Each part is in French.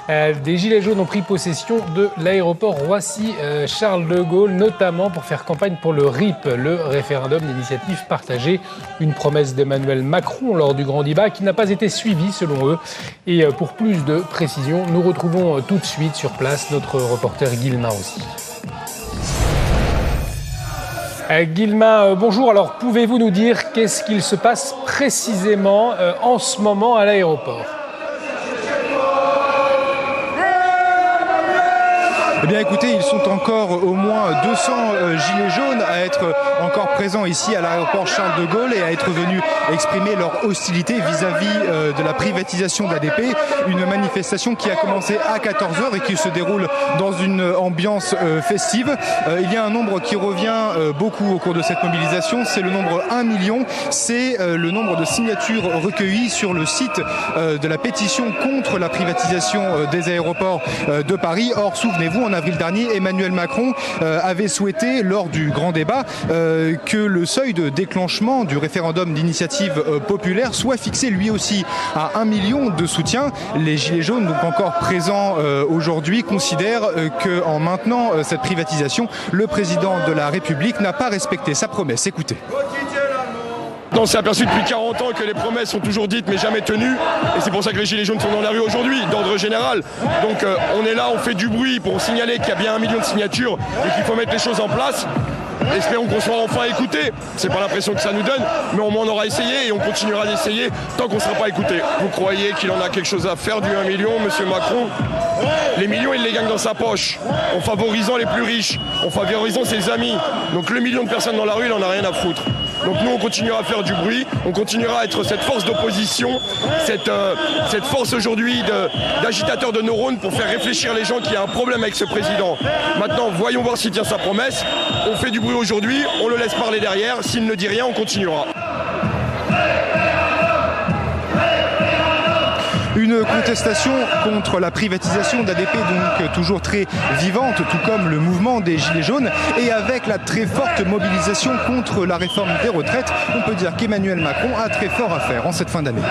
Des Gilets jaunes ont pris possession de l'aéroport Roissy-Charles de Gaulle, notamment pour faire campagne pour le RIP, le référendum d'initiative partagée. Une promesse d'Emmanuel Macron lors du grand débat qui n'a pas été suivie selon eux. Et pour plus de précision, nous retrouvons tout de suite sur place notre reporter Guilma aussi. Guilma, bonjour. Alors, pouvez-vous nous dire qu'est-ce qu'il se passe précisément en ce moment à l'aéroport ? Eh bien écoutez, ils sont encore au moins 200 gilets jaunes à être encore présents ici à l'aéroport Charles de Gaulle et à être venus exprimer leur hostilité vis-à-vis de la privatisation d'ADP. Une manifestation qui a commencé à 14h et qui se déroule dans une ambiance festive. Il y a un nombre qui revient beaucoup au cours de cette mobilisation, c'est le nombre 1 million. C'est le nombre de signatures recueillies sur le site de la pétition contre la privatisation des aéroports de Paris. Or, souvenez-vous, en avril dernier, Emmanuel Macron avait souhaité, lors du grand débat, que le seuil de déclenchement du référendum d'initiative populaire soit fixé lui aussi à 1 million de soutiens. Les Gilets jaunes, donc encore présents aujourd'hui, considèrent qu'en maintenant cette privatisation, le président de la République n'a pas respecté sa promesse. Écoutez. On s'est aperçu depuis 40 ans que les promesses sont toujours dites mais jamais tenues. Et c'est pour ça que les Gilets jaunes sont dans la rue aujourd'hui, d'ordre général. Donc on est là, on fait du bruit pour signaler qu'il y a bien 1 million de signatures et qu'il faut mettre les choses en place. Espérons qu'on soit enfin écouté. C'est pas l'impression que ça nous donne, mais au moins on aura essayé et on continuera d'essayer tant qu'on ne sera pas écouté. Vous croyez qu'il en a quelque chose à faire du 1 million, monsieur Macron ? Les millions, il les gagne dans sa poche, en favorisant les plus riches, en favorisant ses amis. Donc le million de personnes dans la rue, il en a rien à foutre. Donc nous, on continuera à faire du bruit, on continuera à être cette force d'opposition, cette force aujourd'hui d'agitateurs de neurones pour faire réfléchir les gens qu'il y a un problème avec ce président. Maintenant, voyons voir s'il tient sa promesse. On fait du bruit aujourd'hui, on le laisse parler derrière. S'il ne dit rien, on continuera. Une contestation contre la privatisation d'ADP, donc toujours très vivante, tout comme le mouvement des Gilets jaunes, et avec la très forte mobilisation contre la réforme des retraites. On peut dire qu'Emmanuel Macron a très fort à faire en cette fin d'année.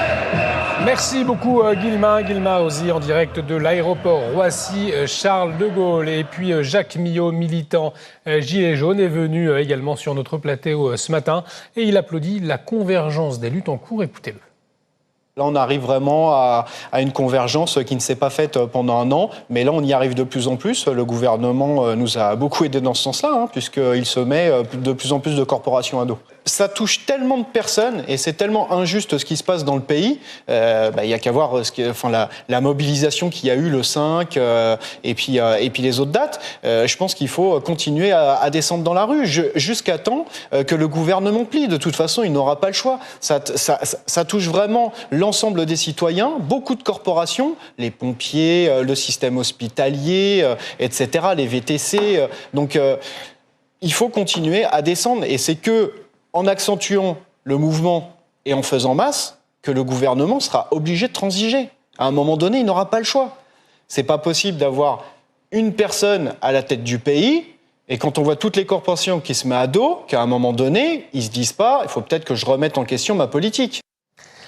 Merci beaucoup Guilma Ozy en direct de l'aéroport Roissy-Charles de Gaulle. Et puis Jacques Millot, militant Gilets jaunes, est venu également sur notre plateau ce matin et il applaudit la convergence des luttes en cours. Écoutez-le. Là, on arrive vraiment à une convergence qui ne s'est pas faite pendant un an, mais là, on y arrive de plus en plus. Le gouvernement nous a beaucoup aidé dans ce sens-là, puisqu'il se met de plus en plus de corporations à dos. Ça touche tellement de personnes et c'est tellement injuste ce qui se passe dans le pays. Il y a qu'à voir la mobilisation qu'il y a eu le 5 et puis les autres dates. Je pense qu'il faut continuer à descendre dans la rue jusqu'à temps que le gouvernement plie. De toute façon, il n'aura pas le choix. Ça touche vraiment l'ensemble des citoyens, beaucoup de corporations, les pompiers, le système hospitalier, etc., les VTC. Donc, il faut continuer à descendre et c'est que en accentuant le mouvement et en faisant masse, que le gouvernement sera obligé de transiger. À un moment donné, il n'aura pas le choix. C'est pas possible d'avoir une personne à la tête du pays, et quand on voit toutes les corporations qui se mettent à dos, qu'à un moment donné, ils se disent pas, il faut peut-être que je remette en question ma politique.